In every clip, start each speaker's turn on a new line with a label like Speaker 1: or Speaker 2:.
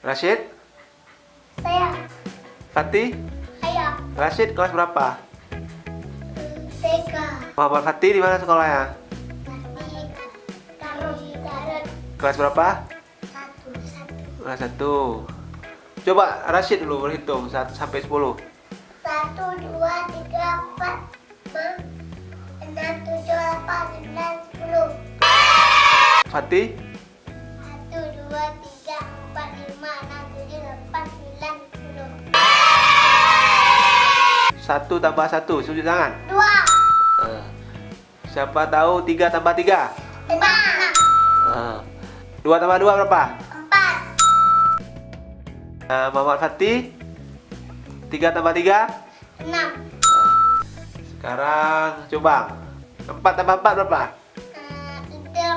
Speaker 1: Rashid?
Speaker 2: Saya.
Speaker 1: Fatih?
Speaker 2: Saya.
Speaker 1: Rashid kelas berapa?
Speaker 2: TK.
Speaker 1: Muhammad Fatih di mana sekolahnya?
Speaker 2: Garut.
Speaker 1: Kelas berapa?
Speaker 2: Satu.
Speaker 1: Kelas 1. Coba Rashid dulu berhitung sampai 10.
Speaker 2: 1, 2, 3, 4, 5, 6, 7, 8, 9, 10.
Speaker 1: Fatih?
Speaker 2: 1, 2, 3, 4, 5, 6, 7, 8, 9, 10.
Speaker 1: 1 tambah 1, sujud tangan.
Speaker 2: 2.
Speaker 1: Siapa tahu 3 tambah 3?
Speaker 2: 6.
Speaker 1: 2 tambah 2 berapa?
Speaker 2: 4.
Speaker 1: Muhammad Fatih 3 tambah 3?
Speaker 2: 6.
Speaker 1: Sekarang coba 4 tambah 4 berapa?
Speaker 2: 8.
Speaker 1: Ya,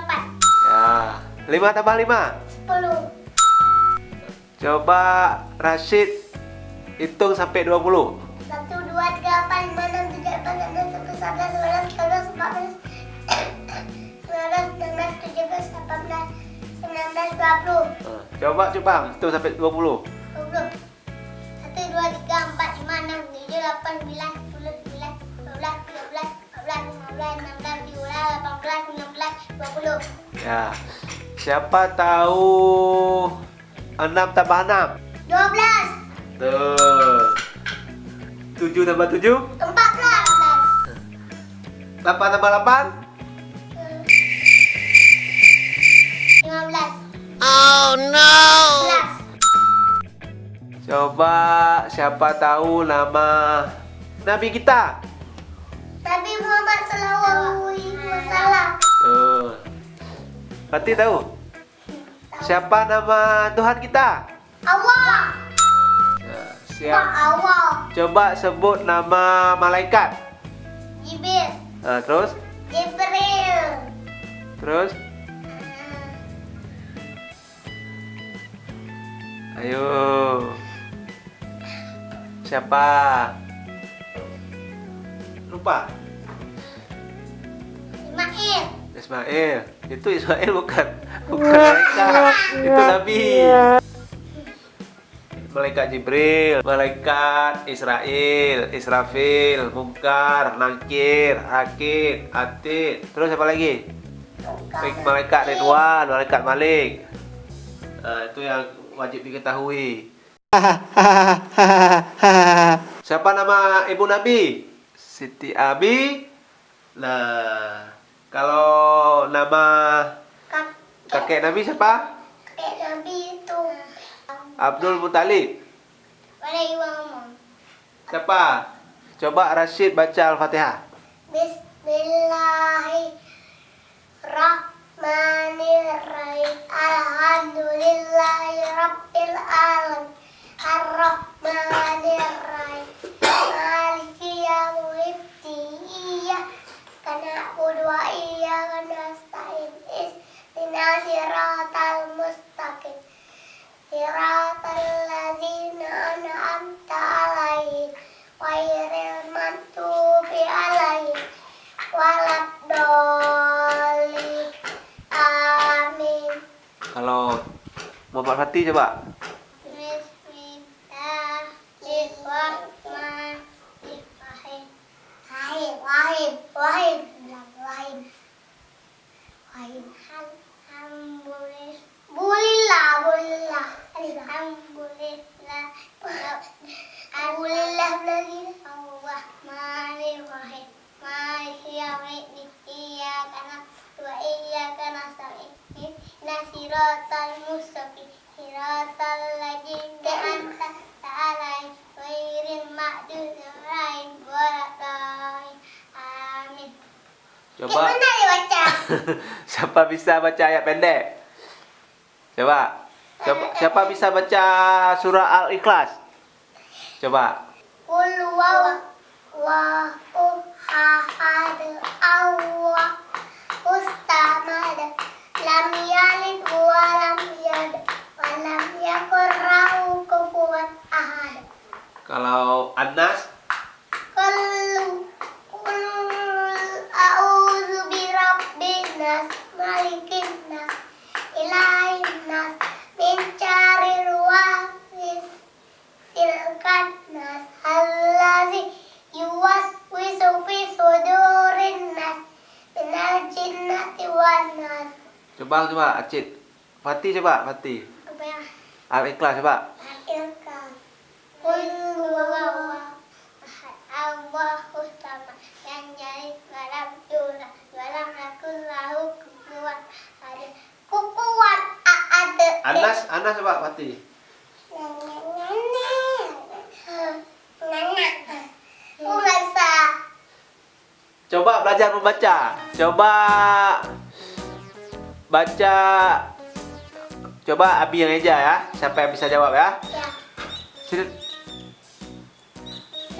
Speaker 1: 5 tambah 5?
Speaker 2: 10.
Speaker 1: Coba Rashid hitung sampai 20.
Speaker 2: 1, 2, 3, 4, 5, 6, 7, 8, 9, 10, 11, 12, 13, 14, 19, 17, 18, 19, 20.
Speaker 1: Coba hitung sampai 20.
Speaker 2: 20. 1, 2, 3, 4, 5, 6, 7, 8, 9, 10, 11, 12, 13, 14, 15, 16, 17, 18, 19, 20.
Speaker 1: Ya. Siapa tahu 6 tambah 6?
Speaker 2: 12.
Speaker 1: Tuh. 7 tambah 7?
Speaker 2: 14.
Speaker 1: 8 tambah 8?
Speaker 2: 15.
Speaker 1: Oh no.
Speaker 2: 16.
Speaker 1: Coba siapa tahu nama Nabi kita?
Speaker 2: Nabi Muhammad sallallahu alaihi wasallam.
Speaker 1: Tuh. Berarti tahu? Siapa nama Tuhan kita?
Speaker 2: Allah. Allah.
Speaker 1: Coba sebut nama malaikat.
Speaker 2: Jibril.
Speaker 1: Terus?
Speaker 2: Jibril.
Speaker 1: Terus? Ayo. Siapa? Lupa.
Speaker 2: Ismail.
Speaker 1: Ismail. Itu Ismail bukan malaikat. Itu Nabi. Malaikat Jibril, malaikat Israel, Israfil, Munkar, Nakir, Akid, Atid. Terus apa lagi? Malaikat Ridwan, malaikat Malik. Itu yang wajib diketahui. Siapa nama ibu Nabi? Siti Abi. Nah, kalau nama kakek Nabi siapa?
Speaker 2: Kakek Nabi itu
Speaker 1: Abdul Muthalib. Siapa? Coba Rashid baca Al-Fatihah.
Speaker 2: Bismillahirrahmanirrahim. Alhamdulillahirabbil alamin. Arrahmanirrahim. Maliki yaumiddin. Iyyaka na'budu wa iyyaka nasta'in. Ihdinas siratal mustaqim. Siratal ladzina an'amta 'alaihim ghairil maghdubi 'alaihim waladdallin. Amin.
Speaker 1: Kalau Muhammad Fatih coba.
Speaker 2: Bismillahirrahmanirrahim. Wahim. Alhamdulillah. Maliki yaumiddin. Iyyaka na'budu wa iyyaka nasta'in. Ihdinas siratal mustaqim. Siratal ladzina an'amta 'alaihim ghairil maghdubi 'alaihim waladdallin. Amin.
Speaker 1: Coba.
Speaker 2: Gimana dibaca?
Speaker 1: Siapa bisa baca ayat pendek? Coba. Siapa bisa baca surah Al-Ikhlas? Coba.
Speaker 2: Qul huwallahu ahad. Allahu samad. Lam yalid wa lam yulad wa lam yakul lahu kufuwan ahad.
Speaker 1: Kalau An-Nas?
Speaker 2: Qul a'udzu birabbin nas, malikin nas, ilahin nas, mencari ruang silkan nas, allazi yuwaswisu fi sudurin nas, minal jinnati wan nas.
Speaker 1: Coba Acit. Fatih coba, Fatih.
Speaker 2: Apa ya?
Speaker 1: Al-Ikhlas coba.
Speaker 2: Akhirkan. Qul huwallahu ahad, Allahus samad, lam yalid wa lam yulad wa lam yakul lahu kufuwan ahad. Kufuwan ahad.
Speaker 1: Anas coba Fatih.
Speaker 2: Umasa.
Speaker 1: Coba belajar membaca. Coba baca. Coba Abi yang eja ya. Siapa yang bisa jawab ya?
Speaker 2: Ya.
Speaker 1: Sini.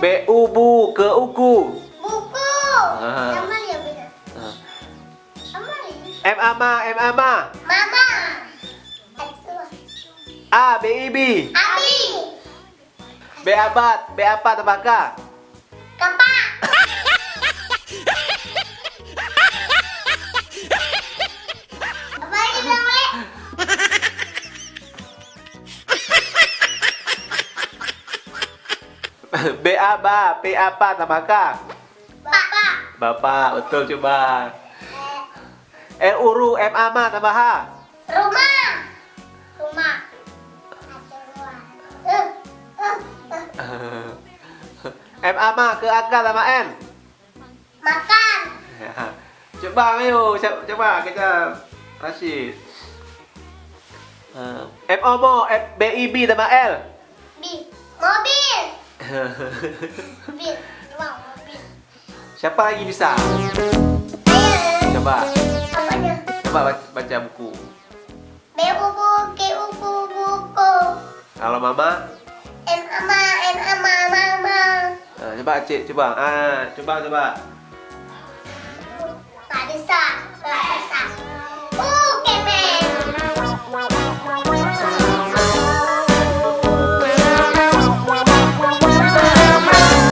Speaker 1: Bu ke uku.
Speaker 2: Buku.
Speaker 1: Ah.
Speaker 2: Amal ya benar. Amal.
Speaker 1: M ama.
Speaker 2: Mama.
Speaker 1: A B
Speaker 2: Abi.
Speaker 1: B apa tebaka?
Speaker 2: Kapak. Apa lagi bilang boleh?
Speaker 1: B apa tebaka?
Speaker 2: Bapak.
Speaker 1: Bapak, betul coba. M ama tambah H.
Speaker 2: Rumah. Rumah. Ada ruang.
Speaker 1: M ama ke akar tambah N.
Speaker 2: Makan.
Speaker 1: Ya. Coba ayo, coba kita Rashid. M omo B tambah L.
Speaker 2: Mobil. Mobil. Ruang mobil.
Speaker 1: Siapa lagi bisa?
Speaker 2: Ayo.
Speaker 1: Coba
Speaker 2: Apanya?
Speaker 1: baca buku.
Speaker 2: Buku, buku.
Speaker 1: Kalau Mama,
Speaker 2: M ama, mama.
Speaker 1: coba Cik, coba. Coba.
Speaker 2: Nggak bisa.